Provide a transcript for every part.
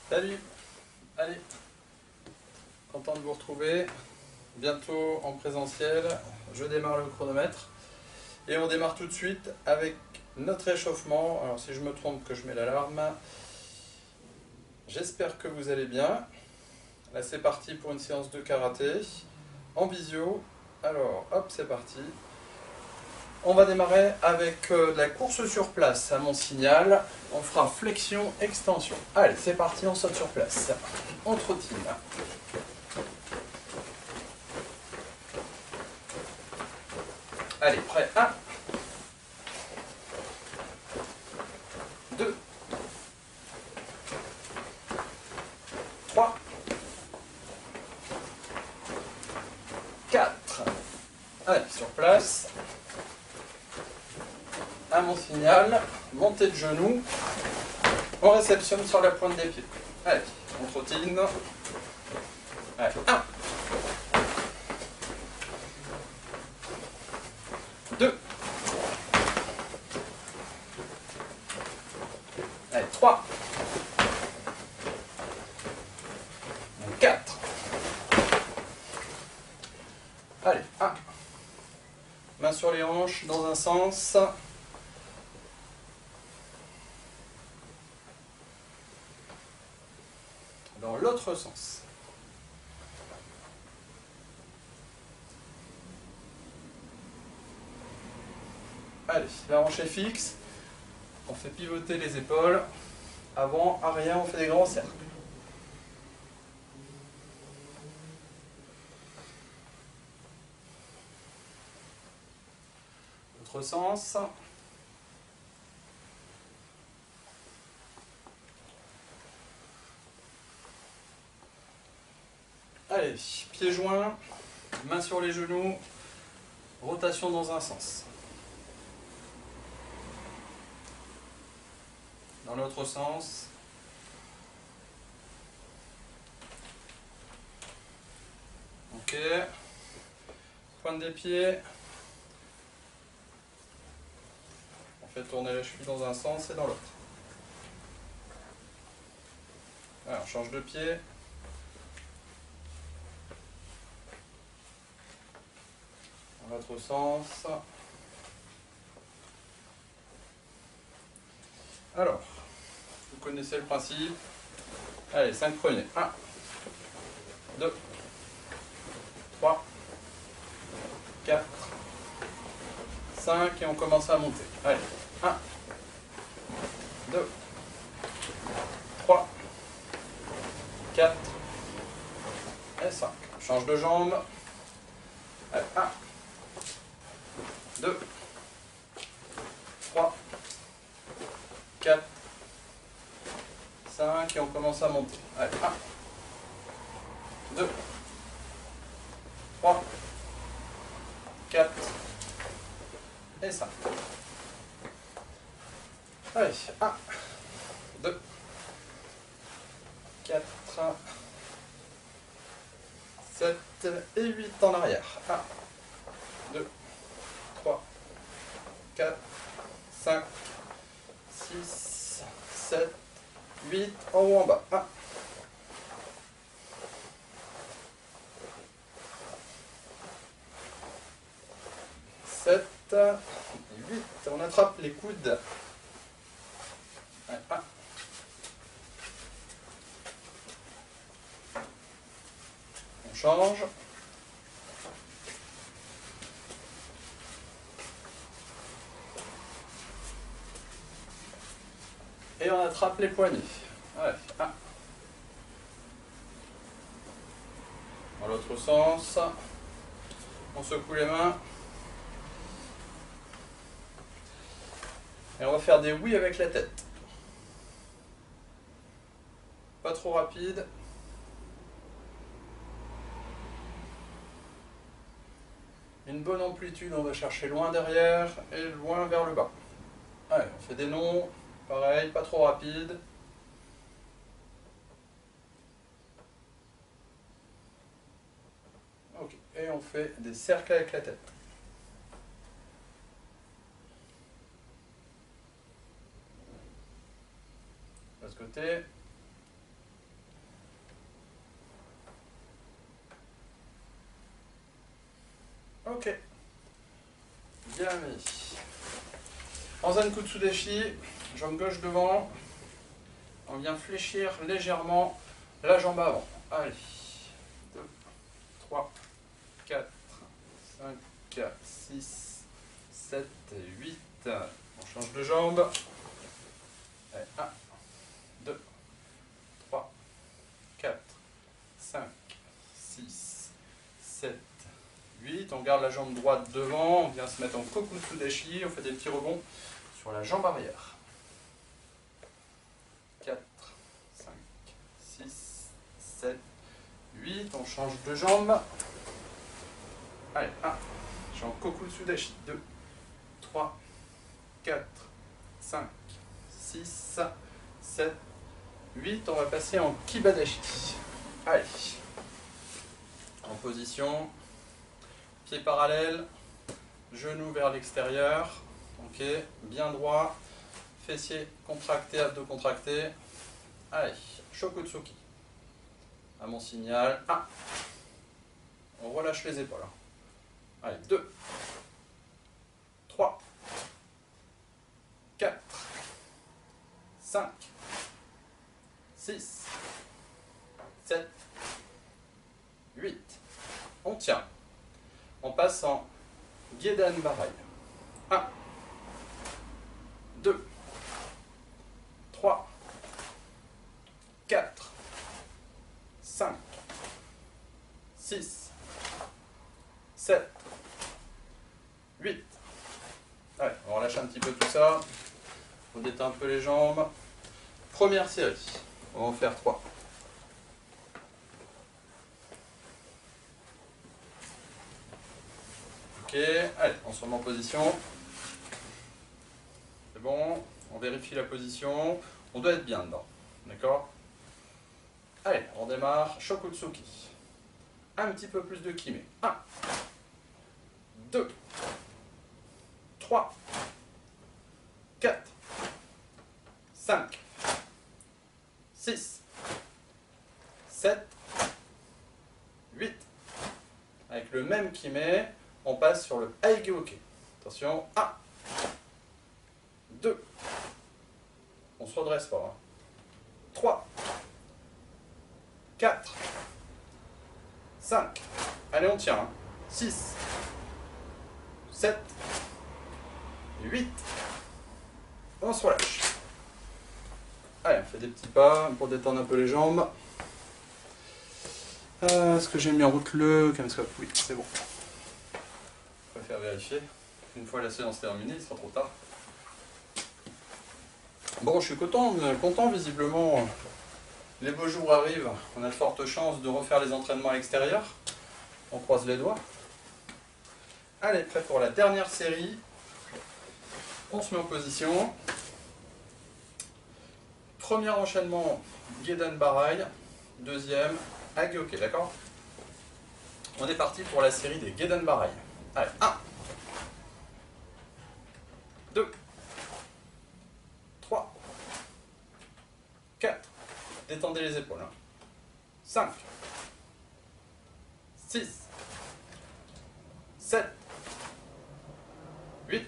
Salut. Allez, content de vous retrouver. Bientôt en présentiel. Je démarre le chronomètre. Et on démarre tout de suite avec notre échauffement. Alors si je me trompe que je mets l'alarme. J'espère que vous allez bien. Là c'est parti pour une séance de karaté. En visio. Alors hop, c'est parti. On va démarrer avec de la course sur place à mon signal. On fera flexion, extension. Allez, c'est parti, on saute sur place. On trottine. Allez, prêt. 1, 2, 3, 4. Allez, sur place. À mon signal, montée de genoux. On réceptionne sur la pointe des pieds. Allez, on trottine. Allez, 1, 2, allez, 3, 4. Allez, 1. Main sur les hanches dans un sens. Dans l'autre sens. Allez, la hanche est fixe. On fait pivoter les épaules. Avant, arrière, on fait des grands cercles. L'autre sens. Allez, pieds joints, mains sur les genoux, rotation dans un sens. Dans l'autre sens. Ok. Pointe des pieds. On fait tourner les chevilles dans un sens et dans l'autre. Alors, on change de pied. Dans l'autre sens. Alors, vous connaissez le principe. Allez, 5 premiers. 1, 2, 3, 4, 5 et on commence à monter. Allez, 1, 2, 3, 4 et 5. On change de jambe. Allez, 1, 2, 3, 4, 5 et on commence à monter. Allez, 1, 2, 3, 4 et 5. Allez, 1, 2, 4, 7 et 8 en arrière. 1, 2, 3, 4, 5, 6, 7, 8 en haut en bas. 1, 7 et 8. On attrape les coudes. Allez, 1. On change. Et on attrape les poignets. Allez, 1. Dans l'autre sens. On secoue les mains. Et on va faire des oui avec la tête. Pas trop rapide. Une bonne amplitude, on va chercher loin derrière et loin vers le bas. Allez, on fait des noms, pareil, pas trop rapide. Ok, et on fait des cercles avec la tête. De ce côté. Ok. Bien mis. En zen kutsudeshi, jambe gauche devant. On vient fléchir légèrement la jambe avant. Allez. 2, 3, 4, 5, 6, 7, 8. On change de jambe. Allez, 1, 2, 3, 4, 5, 6, 7, 8. On garde la jambe droite devant. On vient se mettre en kokutsudeshi. On fait des petits rebonds sur la jambe arrière. 4, 5, 6, 7, 8. On change de jambe. Allez, 1. Je suis en kokutsudeshi. 2, 3, 4, 5, 6, 7, 8. On va passer en kibadeshi. Allez. En position. Pieds parallèles. Genoux vers l'extérieur. Ok. Bien droit. Fessiers contractés, abdos contractés. Allez. Shokutsuki. À mon signal. 1. On relâche les épaules. Allez. 2. 3. 4. 5. 6. 7. 8. On tient. On passe en Gedan Barai. 1. 2. 3. 4. 5. 6. 7. 8. Allez, on relâche un petit peu tout ça. On détend un peu les jambes. Première série. On va en faire 3. Ok, allez, on se remet en position. C'est bon, on vérifie la position. On doit être bien dedans. D'accord? Allez, on démarre. Shokutsuki. Un petit peu plus de kime. 1. 2. 3. 4. 5. 6. 7. 8. Avec le même kime, on passe sur le Aigyoke. Attention. 1. 2. On se redresse fort. 3. 4. 5. Allez, on tient. 6. 7. 8. On se relâche. Allez, on fait des petits pas pour détendre un peu les jambes. Est-ce que j'ai mis en route le camscope? Oui, c'est bon. Je préfère vérifier. Une fois la séance terminée, il sera trop tard. Bon, je suis content visiblement. Les beaux jours arrivent. On a de fortes chances de refaire les entraînements à l'extérieur. On croise les doigts. Allez, prêt pour la dernière série. On se met en position. Premier enchaînement, Gedan Barai. Deuxième, Aigyoke, d'accord? On est parti pour la série des Gedan Barai. Allez, 1. 2. 3. 4. Détendez les épaules. 5. 6. 7. 8.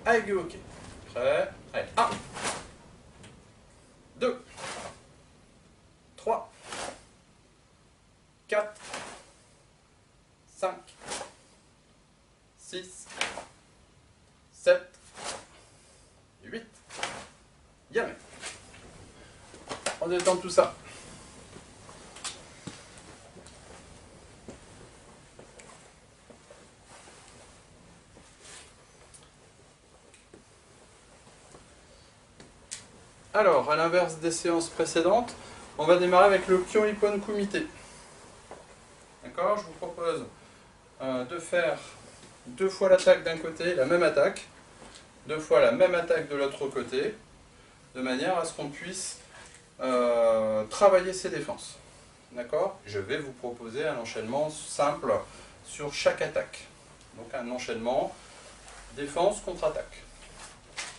Aigyoke. Prêt? Allez, 1. 2. 3. 4. 5. 6. 7. 8. Yame. On détend tout ça. Alors, à l'inverse des séances précédentes, on va démarrer avec le Kyo-Ippon Kumite. D'accord? Je vous propose de faire 2 fois l'attaque d'un côté, la même attaque, 2 fois la même attaque de l'autre côté, de manière à ce qu'on puisse travailler ses défenses. D'accord? Je vais vous proposer un enchaînement simple sur chaque attaque. Donc un enchaînement défense contre-attaque.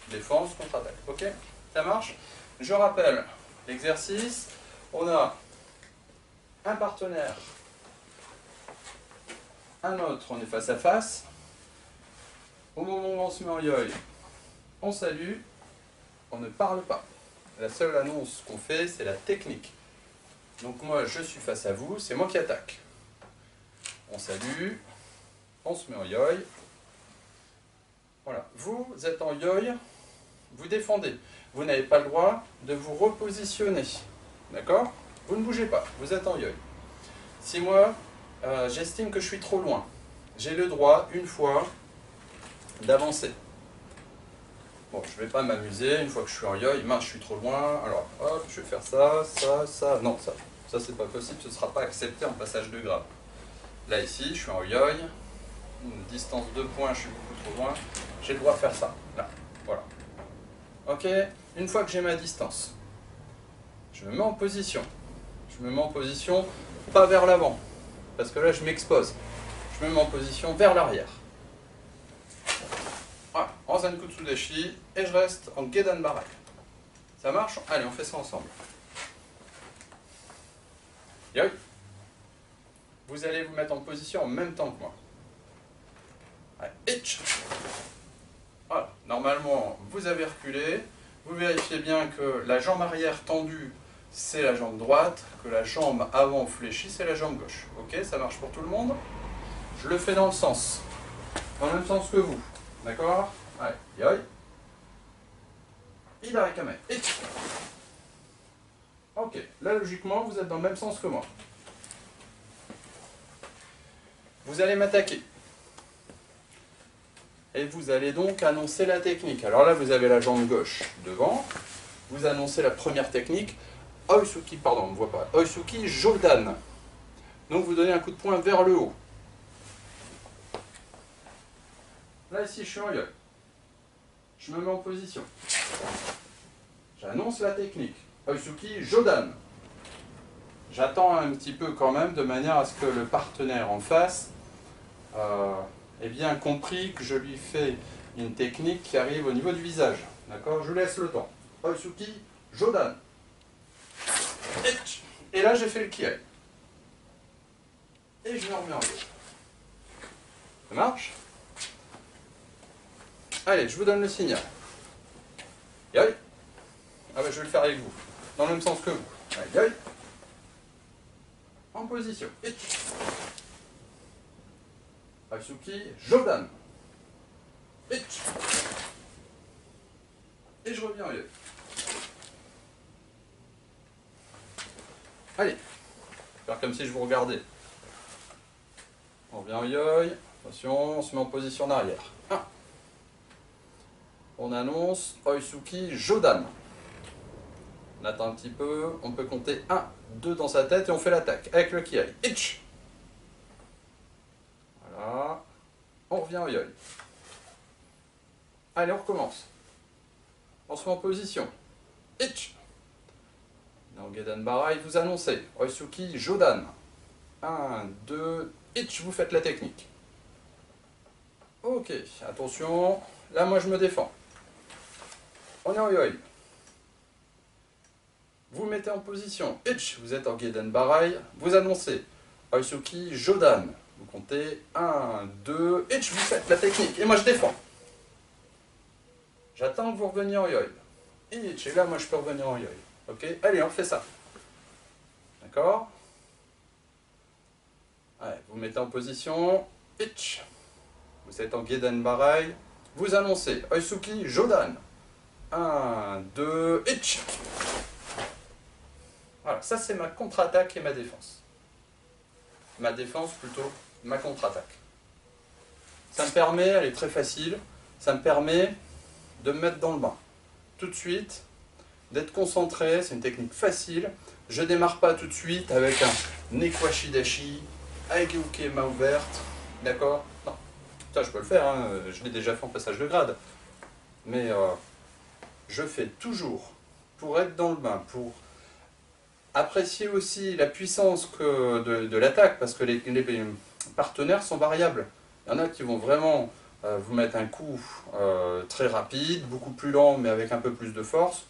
Défense contre-attaque. Ok? Ça marche? Je rappelle l'exercice. On a un partenaire un autre, on est face à face. Au moment où on se met en yoi, on salue, on ne parle pas. La seule annonce qu'on fait, c'est la technique. Donc moi, je suis face à vous, c'est moi qui attaque. On salue, on se met en yoi. Voilà, vous êtes en yoi, vous défendez. Vous n'avez pas le droit de vous repositionner. D'accord? Vous ne bougez pas, vous êtes en yoi. Si moi, j'estime que je suis trop loin, j'ai le droit, une fois, d'avancer. Bon, je ne vais pas m'amuser, une fois que je suis en yoi, mince, je suis trop loin, alors hop, je vais faire ça, ça, ça. Non, ça c'est pas possible, ce ne sera pas accepté en passage de grade. Là, ici, je suis en yoi, une distance de points, je suis beaucoup trop loin, j'ai le droit de faire ça, là, voilà. Ok, une fois que j'ai ma distance, je me mets en position. Je me mets en position, pas vers l'avant, parce que là, je m'expose. Je me mets en position vers l'arrière. Voilà, en Zankutsudashi, et je reste en Gedan Barai. Ça marche? Allez, on fait ça ensemble. Yoi. Vous allez vous mettre en position en même temps que moi. Allez, itch. Voilà, normalement, vous avez reculé. Vous vérifiez bien que la jambe arrière tendue, c'est la jambe droite, que la jambe avant fléchie, c'est la jambe gauche. Ok, ça marche pour tout le monde? Je le fais dans le même sens que vous. D'accord? Allez, yoi. Idarekame. Itch. Ok, là logiquement, vous êtes dans le même sens que moi. Vous allez m'attaquer. Et vous allez donc annoncer la technique. Alors là, vous avez la jambe gauche devant. Vous annoncez la première technique. Oisuki, pardon, on ne voit pas. Oisuki Jodan. Donc vous donnez un coup de poing vers le haut. Là, ici, je suis en yoi. Je me mets en position. J'annonce la technique. Oisuki Jodan. J'attends un petit peu quand même, de manière à ce que le partenaire en face ait bien compris que je lui fais une technique qui arrive au niveau du visage. D'accord? Je laisse le temps. Oisuki Jodan. Et là, j'ai fait le kiai. Et je me remets en yoi. Ça marche? Allez, je vous donne le signal. Yoi. Ah ben, je vais le faire avec vous. Dans le même sens que vous. Allez, yoi. En position. Oisuki Jodan. Et je reviens en yoi. Allez. Faire comme si je vous regardais. On revient en yoi. Attention, on se met en position d'arrière. 1. On annonce Oisuki Jodan. On attend un petit peu, on peut compter 1, 2 dans sa tête et on fait l'attaque avec le kiai. Itch. Voilà. On revient en yoi. Allez, on recommence. On se met en position. Itch. Dans Gedan Barai, vous annoncez Oisuki Jodan. 1, 2, itch, vous faites la technique. Ok, attention. Là, moi, je me défends. On est en yoi. Vous mettez en position. Itch, vous êtes en Gedan Barai. Vous annoncez Oisuki Jodan. Vous comptez 1, 2, itch, vous faites la technique. Et moi, je défends. J'attends que vous reveniez en yoi. Itch, et là, moi, je peux revenir en yoi. Ok? Allez, on fait ça. D'accord? Allez, vous mettez en position. Itch. Vous êtes en Gedan Barai. Vous annoncez Oisuki Jodan. 1, 2, itch. Voilà, ça c'est ma contre-attaque et ma défense. Ma défense plutôt, ma contre-attaque. Ça me permet, elle est très facile, ça me permet de me mettre dans le bain. Tout de suite, d'être concentré, c'est une technique facile. Je ne démarre pas tout de suite avec un Nekwashidashi, Aigeuke main ouverte, d'accord? Non, ça je peux le faire, hein. Je l'ai déjà fait en passage de grade. Mais je fais toujours, pour être dans le bain, pour apprécier aussi la puissance de l'attaque, parce que les partenaires sont variables. Il y en a qui vont vraiment vous mettre un coup très rapide, beaucoup plus lent, mais avec un peu plus de force.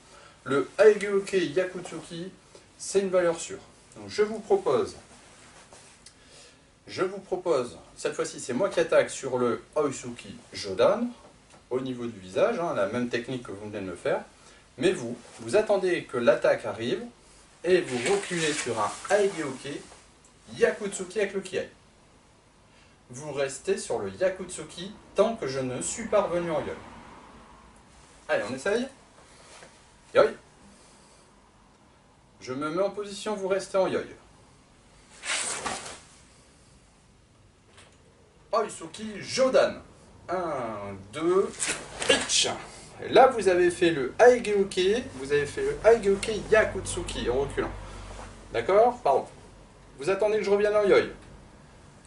Le Aigeuke Yakutsuki, c'est une valeur sûre. Donc je vous propose je vous propose, cette fois-ci c'est moi qui attaque sur le Oisuki Jodan, au niveau du visage, hein, la même technique que vous venez de me faire, mais vous attendez que l'attaque arrive, et vous reculez sur un Aegeoke Yakutsuki avec le Kiai. Vous restez sur le Yakutsuki tant que je ne suis pas revenu en Yoi. Allez, on essaye. Yoi. Je me mets en position, vous restez en Yoi. Oisuki Jodan. 1, 2, pitch. Et là, vous avez fait le Aegeoke, vous avez fait le Aegeoke Yakutsuki en reculant. D'accord? Pardon. Vous attendez que je revienne en Yoi.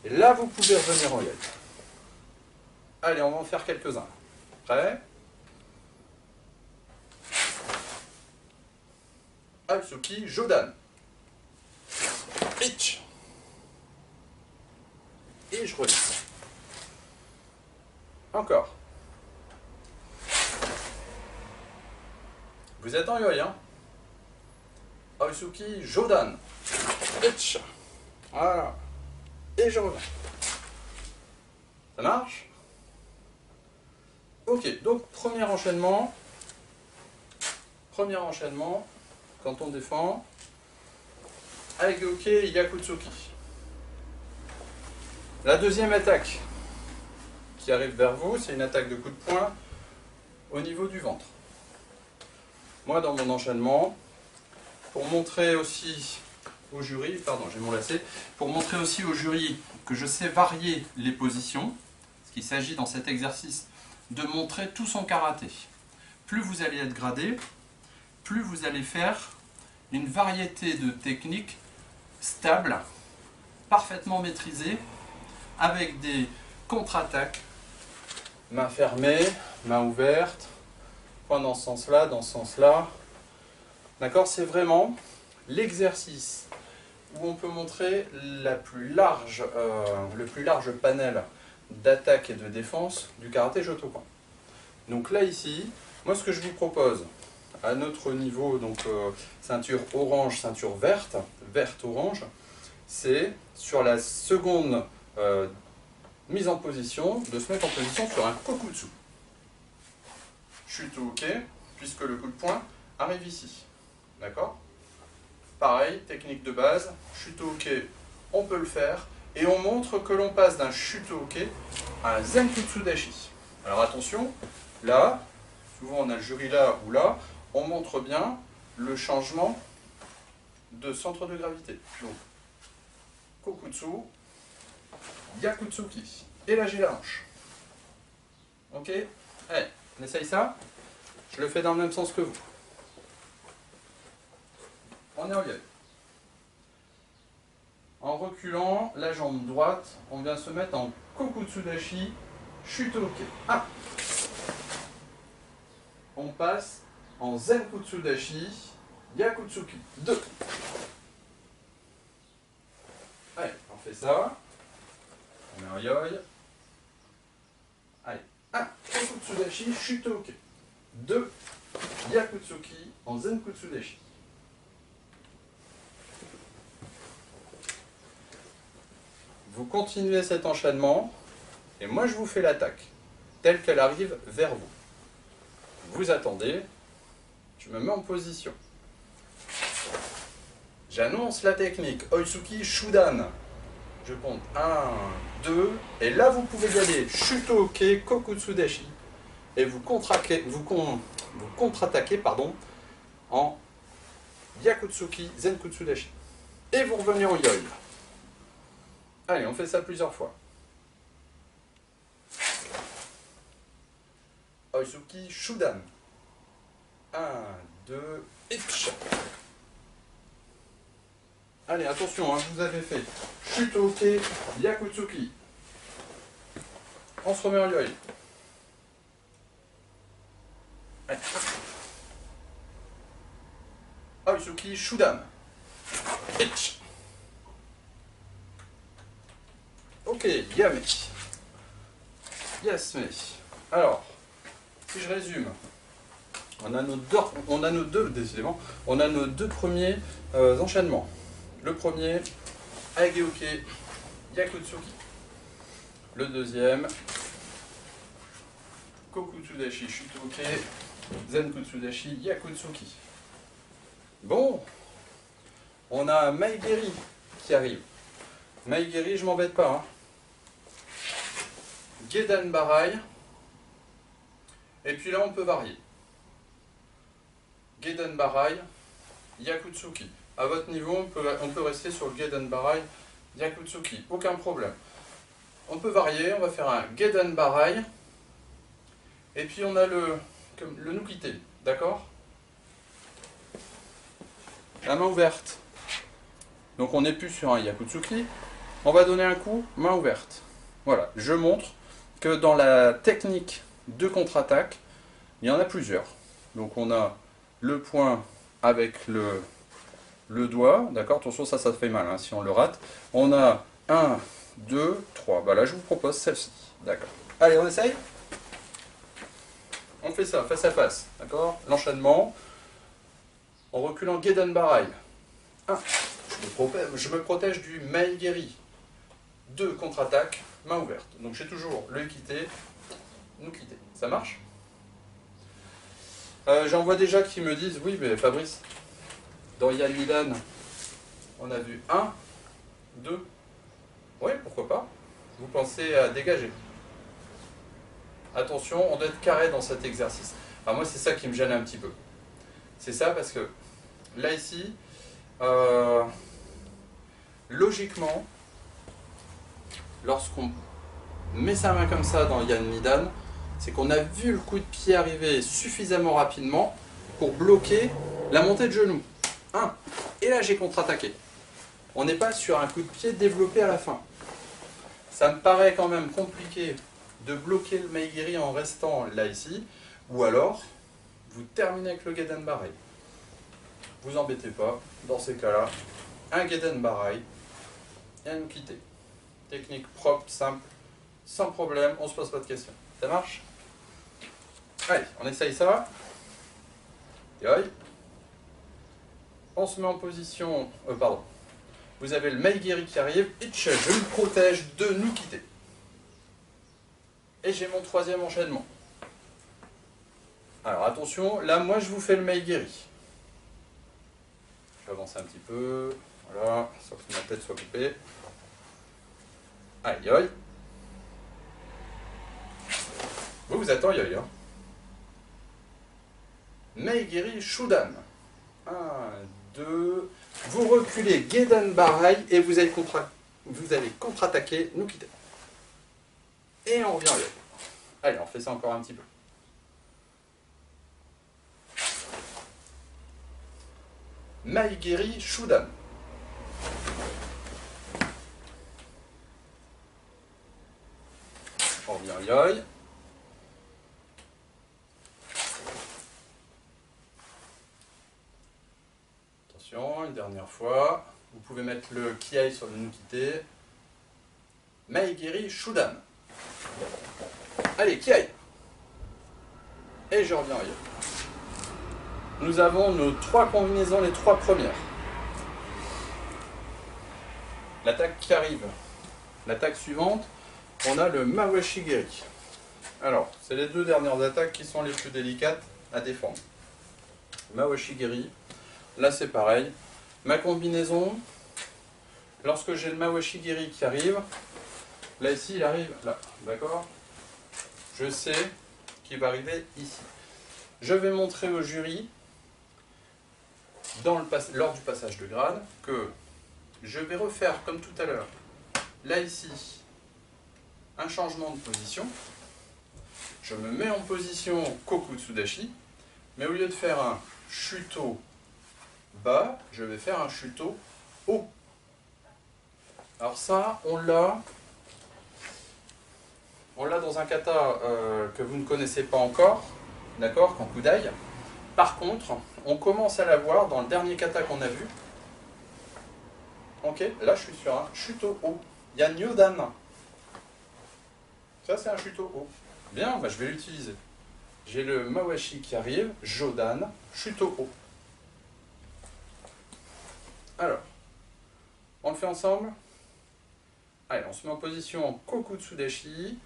Et là, vous pouvez revenir en Yoi. Allez, on va en faire quelques-uns. Prêt? Oisuki Jodan. Pitch. Et je reviens. Encore. Vous êtes en Yoi, hein? Oisuki Jodan. Pitch. Voilà. Et je reviens. Ça marche? Ok, donc premier enchaînement. Premier enchaînement, quand on défend. Aegeoke Yakutsuki. La deuxième attaque qui arrive vers vous, c'est une attaque de coup de poing au niveau du ventre. Moi, dans mon enchaînement, pour montrer aussi au jury, pardon, j'ai mon lacet, pour montrer aussi au jury que je sais varier les positions, parce qu'il s'agit dans cet exercice de montrer tout son karaté. Plus vous allez être gradé, plus vous allez faire une variété de techniques stables, parfaitement maîtrisées, avec des contre-attaques, main fermée, main ouverte, point dans ce sens-là, dans ce sens-là. D'accord? C'est vraiment l'exercice où on peut montrer le plus large panel d'attaque et de défense du karaté Shotokan. Donc là, ici, moi ce que je vous propose, à notre niveau, donc ceinture orange, ceinture verte, verte-orange, c'est sur la seconde mise en position, de se mettre en position sur un kokutsu. Chute ok, puisque le coup de poing arrive ici. D'accord? Pareil, technique de base, chute ok, on peut le faire, et on montre que l'on passe d'un chute ok à un zenkutsu dashi. Alors attention, là, souvent on a le jury là ou là, on montre bien le changement de centre de gravité. Donc, kokutsu, yakutsuki. Et là j'ai la hanche. Ok? Allez, on essaye ça. Je le fais dans le même sens que vous. On est en Yoi. En reculant la jambe droite, on vient se mettre en kokutsu dashi, chute ok. 1. On passe en zenkutsu dashi, yakutsuki. 2. Allez, on fait ça. On est en Yoi. Allez, 1. Kokutsu dashi, chute ok. 2. Yakutsuki en zenkutsu dashi. Vous continuez cet enchaînement, et moi je vous fais l'attaque, telle qu'elle arrive vers vous. Vous attendez, je me mets en position. J'annonce la technique, Oisuki Shudan. Je compte 1, 2, et là vous pouvez y aller, Shutoke Kokutsu Dashi, et vous contre-attaquez en Yakutsuki Zenkutsu Dashi. Et vous revenez en Yoi. Allez, on fait ça plusieurs fois. Oisuki Shudan. 1, 2, itch. Allez, attention, hein, vous avez fait Shutoke, Yakutsuki. On se remet en Yoi. Allez. Oisuki Shudan. Itch. Ok, yame. Yes, mais. Alors, si je résume, on a nos deux premiers enchaînements. Le premier, Aegeoke Yakutsuki. Le deuxième, Kokutsudashi Shutoke, Zenkutsudashi Yakutsuki. Bon, on a Maegiri qui arrive. Maegiri, je m'embête pas. Hein. Gedan Barai. Et puis là, on peut varier. Gedan Barai, Yakutsuki. À votre niveau, on peut rester sur le Gedan Barai, Yakutsuki. Aucun problème. On peut varier, on va faire un Gedan Barai. Et puis on a le Nukite. D'accord? La main ouverte. Donc on n'est plus sur un Yakutsuki. On va donner un coup, main ouverte. Voilà, je montre que dans la technique de contre-attaque, il y en a plusieurs. Donc on a le point avec le doigt, d'accord? Attention, ça fait mal hein, si on le rate. On a 1, 2, 3. Bah là, je vous propose celle-ci. D'accord. Allez, on essaye? On fait ça, face à face. D'accord? L'enchaînement. En reculant Gedan Barai. 1. Je me protège du Maegiri. 2. Contre-attaque. Main ouverte. Donc j'ai toujours le Ikite, Nukite. Ça marche? J'en vois déjà qui me disent, oui, mais Fabrice, dans Yan Milan, on a vu 1, 2. Oui, pourquoi pas? Vous pensez à dégager. Attention, on doit être carré dans cet exercice. Alors moi, c'est ça qui me gêne un petit peu. C'est ça parce que, là, ici, logiquement, lorsqu'on met sa main comme ça dans Yan Midan, c'est qu'on a vu le coup de pied arriver suffisamment rapidement pour bloquer la montée de genou. 1. Et là, j'ai contre-attaqué. On n'est pas sur un coup de pied développé à la fin. Ça me paraît quand même compliqué de bloquer le Maegiri en restant là, ici. Ou alors, vous terminez avec le Gedan Barai. Vous embêtez pas. Dans ces cas-là, un Gedan Barai et un Nukite. Technique propre, simple, sans problème, on se pose pas de questions. Ça marche? Allez, on essaye ça. Yoi. On se met en position... pardon. Vous avez le Maegiri qui arrive. Itch, je me protège de Nukite. Et j'ai mon troisième enchaînement. Alors attention, là moi je vous fais le Maegiri. Je vais avancer un petit peu. Voilà, sans que ma tête soit coupée. Aïe aïe. Vous êtes en yoï. Hein. Maegiri Shudan. 1, 2. Vous reculez Gedan Barai et vous allez contre-attaquer Nukite. Et on revient en yoï. Allez, on fait ça encore un petit peu. Maegiri Shudan. On revient en yoï. Attention, une dernière fois. Vous pouvez mettre le Kiai sur le Nukite. Maegiri Shudan. Allez, Kiai. Et je reviens en yoï. Nous avons nos 3 combinaisons, les 3 premières. L'attaque qui arrive. L'attaque suivante, on a le Mawashigiri. Alors, c'est les 2 dernières attaques qui sont les plus délicates à défendre. Mawashigiri, là c'est pareil. Ma combinaison, lorsque j'ai le Mawashigiri qui arrive, là ici il arrive là, d'accord? Je sais qu'il va arriver ici. Je vais montrer au jury, lors du passage de grade, que je vais refaire comme tout à l'heure, là ici, un changement de position. Je me mets en position Kokutsudashi, mais au lieu de faire un chuto bas, je vais faire un chuto haut. Alors ça, on l'a dans un kata que vous ne connaissez pas encore, d'accord, Kankudai. Par contre, on commence à l'avoir dans le dernier kata qu'on a vu. Ok, là je suis sur un chuto haut. Il y a Nyodan. Ça c'est un chuto haut. Bien, bah, je vais l'utiliser. J'ai le Mawashi qui arrive, Jodan, chuto haut. Alors, on le fait ensemble. Allez, on se met en position Kokutsudashi.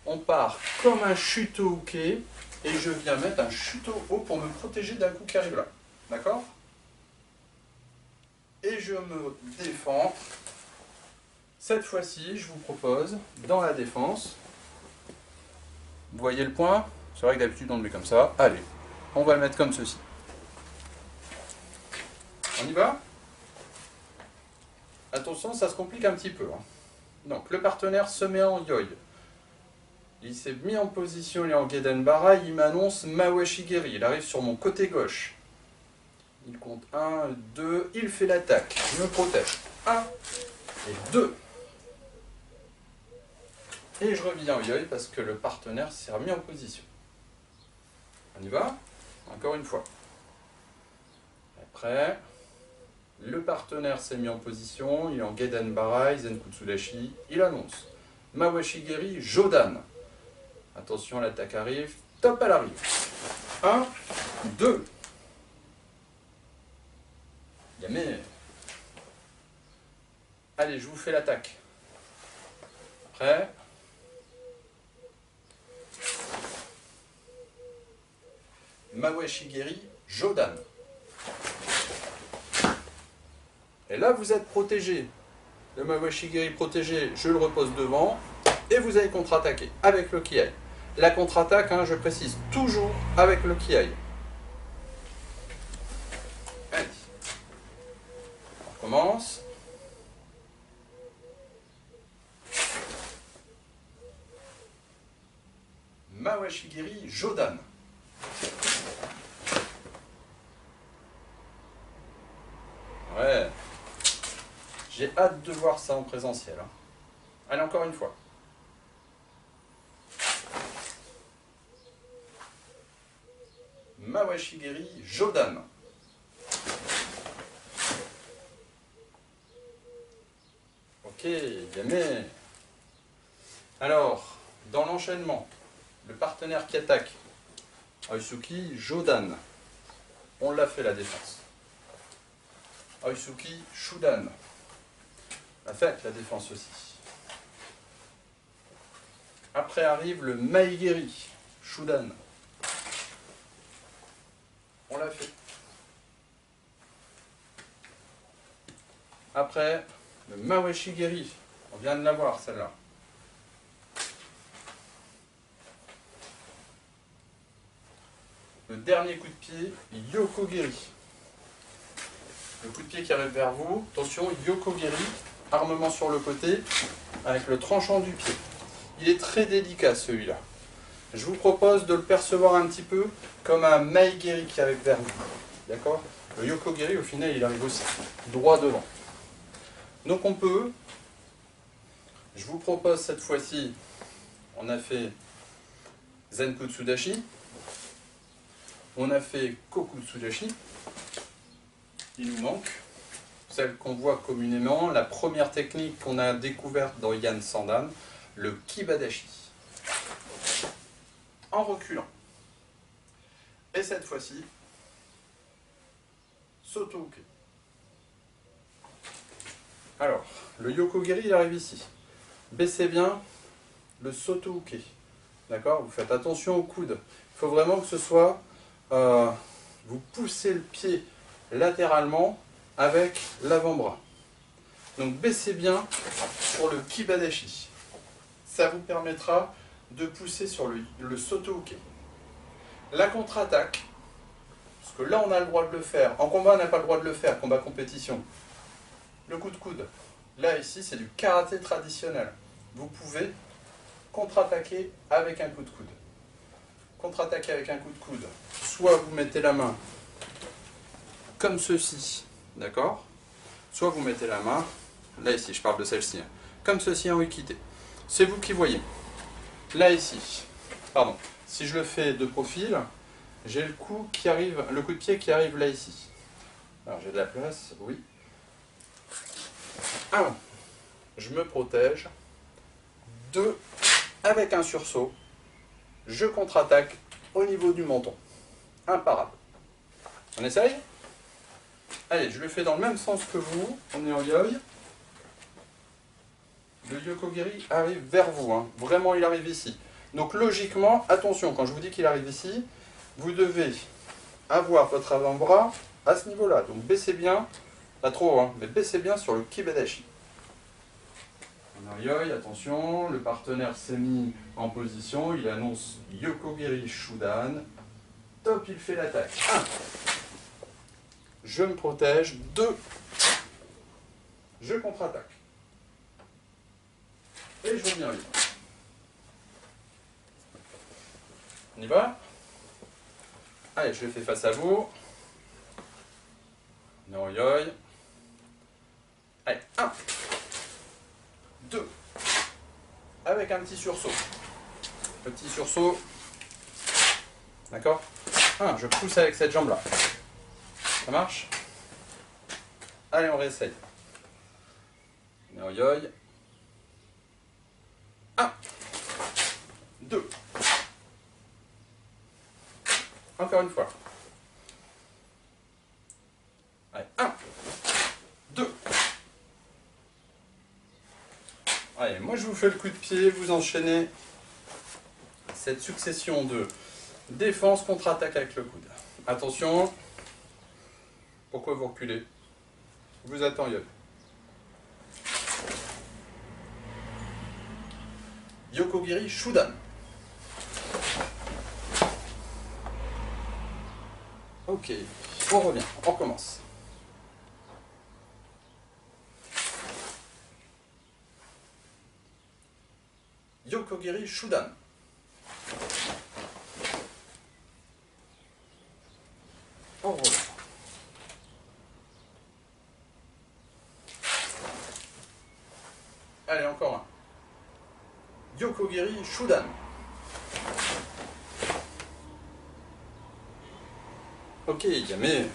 On part comme un Shuto Uke. Et je viens mettre un Shuto haut pour me protéger d'un coup qui arrive là. D'accord? Et je me défends. Cette fois-ci, je vous propose, dans la défense, vous voyez le point? C'est vrai que d'habitude on le met comme ça. Allez, on va le mettre comme ceci. On y va? Attention, ça se complique un petit peu. Donc, le partenaire se met en yoi. Il s'est mis en position, il est en Gedenbara, il m'annonce Mawashigeri. Il arrive sur mon côté gauche. Il compte 1, 2, il fait l'attaque. Je me protège. 1 et 2. Et je reviens en yoi parce que le partenaire s'est remis en position. On y va? Encore une fois. Après, le partenaire s'est mis en position, il est en Gedenbara, Zenkutsudashi, il annonce Mawashigeri Jodan. Attention, l'attaque arrive, top, elle arrive. 1, 2. Yamé. Allez, je vous fais l'attaque. Après. Mawashigeri Jodan. Et là, vous êtes protégé. Le Mawashigeri protégé, je le repose devant. Et vous allez contre-attaquer avec le Kiai. La contre-attaque, je précise, toujours avec le Kiai. Allez. On commence. Mawashigeri Jodan. Ouais. J'ai hâte de voir ça en présentiel. Allez, encore une fois. Mawashigeri Jodan. Ok, Yamé. Alors, dans l'enchaînement, le partenaire qui attaque, Oitsuki Jodan. On l'a fait la défense. Oitsuki Shudan. On l'a fait la défense aussi. Après arrive le Maigeri Shudan. On l'a fait. Après, le Mawashigeri. On vient de l'avoir, celle-là. Le dernier coup de pied, Yokogeri. Le coup de pied qui arrive vers vous. Attention, Yokogeri. Armement sur le côté, avec le tranchant du pied. Il est très délicat, celui-là. Je vous propose de le percevoir un petit peu comme un Maigeri qui arrive vers vous. D'accord? Le Yokogeri, au final, il arrive aussi droit devant. Donc on peut, je vous propose cette fois-ci, on a fait Zenkutsudashi, on a fait Kokutsudashi, il nous manque celle qu'on voit communément, la première technique qu'on a découverte dans Yan Sandan, le Kibadashi. En reculant. Et cette fois-ci, Soto Uke. Alors, le Yokogeri, il arrive ici. Baissez bien le Soto Uke. D'accord? Vous faites attention au coude. Il faut vraiment que ce soit... vous poussez le pied latéralement avec l'avant-bras. Donc baissez bien sur le Kibadashi. Ça vous permettra de pousser sur le Soto Uke. La contre-attaque, parce que là on a le droit de le faire. En combat on n'a pas le droit de le faire, combat compétition. Le coup de coude. Là ici c'est du karaté traditionnel. Vous pouvez contre-attaquer avec un coup de coude. Contre-attaquer avec un coup de coude. Soit vous mettez la main comme ceci. D'accord? Soit vous mettez la main, là ici, je parle de celle-ci, comme ceci en uikité. C'est vous qui voyez. Là ici, pardon, si je le fais de profil, j'ai le coup qui arrive, le coup de pied qui arrive là ici. Alors j'ai de la place, oui. 1, je me protège. 2, avec un sursaut, je contre-attaque au niveau du menton. Imparable. On essaye? Allez, je le fais dans le même sens que vous. On est en yoi. Le Yokogiri arrive vers vous, hein. Vraiment il arrive ici. Donc logiquement, attention, quand je vous dis qu'il arrive ici, vous devez avoir votre avant-bras à ce niveau-là. Donc baissez bien, pas trop, hein, mais baissez bien sur le Kibadashi. En attention, le partenaire s'est mis en position, il annonce Yokogiri Shudan. Top, il fait l'attaque. 1. Je me protège. 2. Je contre-attaque. Et je reviens libre. On y va? Allez, je le fais face à vous. Norioi. Allez, 1. 2. Avec un petit sursaut. Le petit sursaut. D'accord? 1. Je pousse avec cette jambe-là. Ça marche? Allez, on réessaye. Norioi. 1. 2. Encore une fois. Allez, 1. 2. Allez, moi je vous fais le coup de pied, vous enchaînez cette succession de défense, contre-attaque avec le coude. Attention. Pourquoi vous reculez? Vous attends, Yoy. Yokogiri Shudan. Ok, on revient, on recommence. Yokogiri Shudan. On revient. Allez, encore un. Yokogiri Shudan. Ok, mais...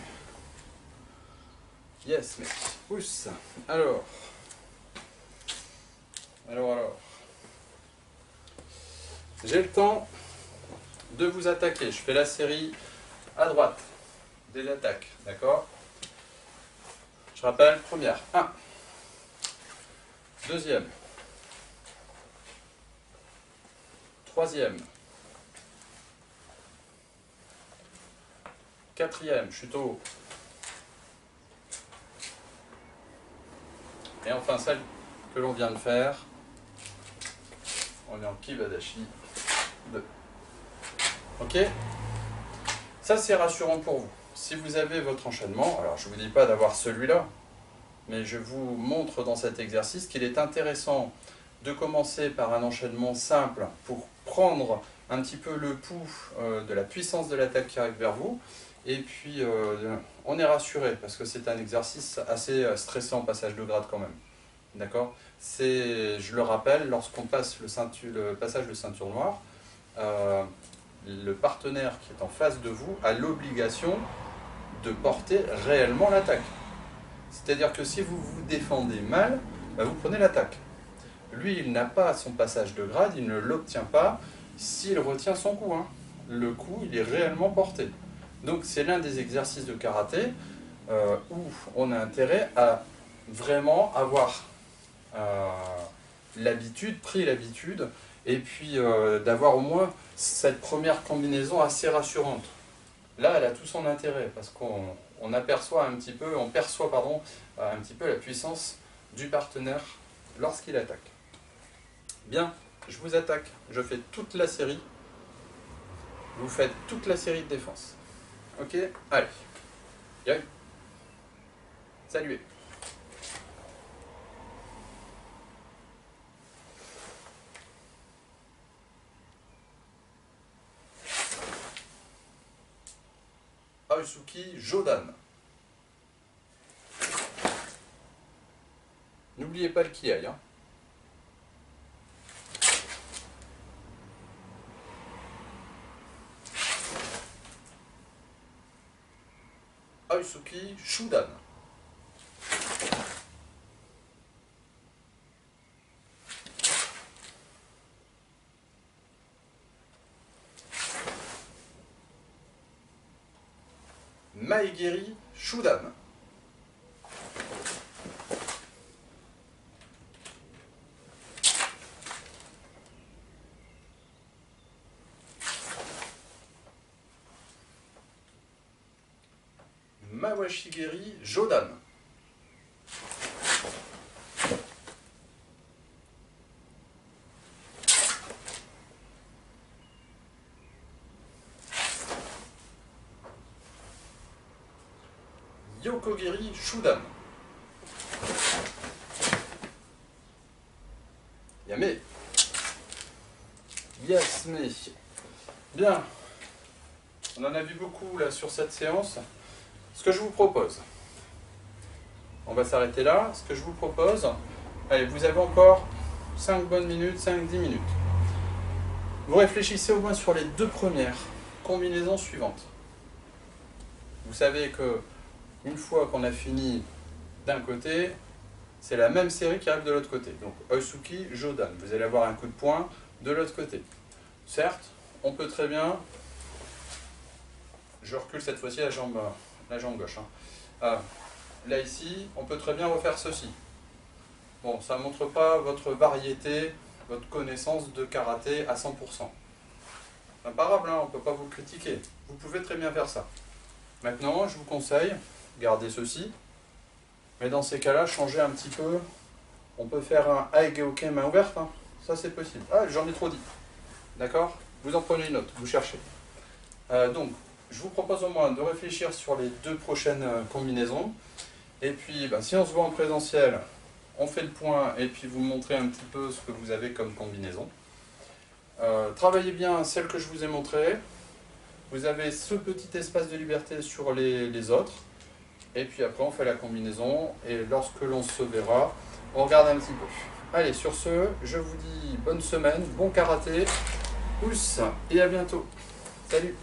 Yes, mec. Pousse. Alors. J'ai le temps de vous attaquer. Je fais la série à droite des attaques. D'accord? Je rappelle, première. 1. Deuxième. Troisième. Quatrième, chuto. Et enfin celle que l'on vient de faire. On est en Kibadashi 2. Ok? Ça c'est rassurant pour vous. Si vous avez votre enchaînement, alors je ne vous dis pas d'avoir celui-là, mais je vous montre dans cet exercice qu'il est intéressant de commencer par un enchaînement simple pour prendre un petit peu le pouls de la puissance de l'attaque qui arrive vers vous. Et puis, on est rassuré, parce que c'est un exercice assez stressant, passage de grade quand même. D'accord? Je le rappelle, lorsqu'on passe le passage de ceinture noire, le partenaire qui est en face de vous a l'obligation de porter réellement l'attaque. C'est-à-dire que si vous vous défendez mal, vous prenez l'attaque. Lui, il n'a pas son passage de grade, il ne l'obtient pas s'il retient son coup. Hein. Le coup, il est réellement porté. Donc c'est l'un des exercices de karaté où on a intérêt à vraiment avoir pris l'habitude, et puis d'avoir au moins cette première combinaison assez rassurante. Là, elle a tout son intérêt, parce qu'on perçoit un petit peu la puissance du partenaire lorsqu'il attaque. Bien, je vous attaque, je fais toute la série, vous faites toute la série de défense. Ok, allez. Yoi. Saluez. Aosuki Jodan. N'oubliez pas le kiai. Hein. Aosuki Shudan. Maegiri Shudan. Mawashigiri Jodan. Yokogiri Shudan. Yame. Yasme. Bien. On en a vu beaucoup là sur cette séance. Ce que je vous propose, on va s'arrêter là. Ce que je vous propose, allez, vous avez encore 5 bonnes minutes, 5-10 minutes. Vous réfléchissez au moins sur les 2 premières combinaisons suivantes. Vous savez que une fois qu'on a fini d'un côté, c'est la même série qui arrive de l'autre côté. Donc Osuki, Jodan. Vous allez avoir un coup de poing de l'autre côté. Certes, on peut très bien... Je recule cette fois-ci la jambe gauche. Là ici, on peut très bien refaire ceci. Bon, ça ne montre pas votre variété, votre connaissance de karaté à 100%. C'est imparable, hein, on ne peut pas vous critiquer. Vous pouvez très bien faire ça. Maintenant, je vous conseille, gardez ceci. Mais dans ces cas-là, changez un petit peu. On peut faire un Aegeoken main ouverte. Hein. Ça, c'est possible. Ah, j'en ai trop dit. D'accord? Vous en prenez une autre, vous cherchez. Donc, je vous propose au moins de réfléchir sur les 2 prochaines combinaisons. Et puis, si on se voit en présentiel, on fait le point et puis vous montrez un petit peu ce que vous avez comme combinaison. Travaillez bien celle que je vous ai montrée. Vous avez ce petit espace de liberté sur les autres. Et puis après, on fait la combinaison. Et lorsque l'on se verra, on regarde un petit peu. Allez, sur ce, je vous dis bonne semaine, bon karaté, pouce et à bientôt. Salut!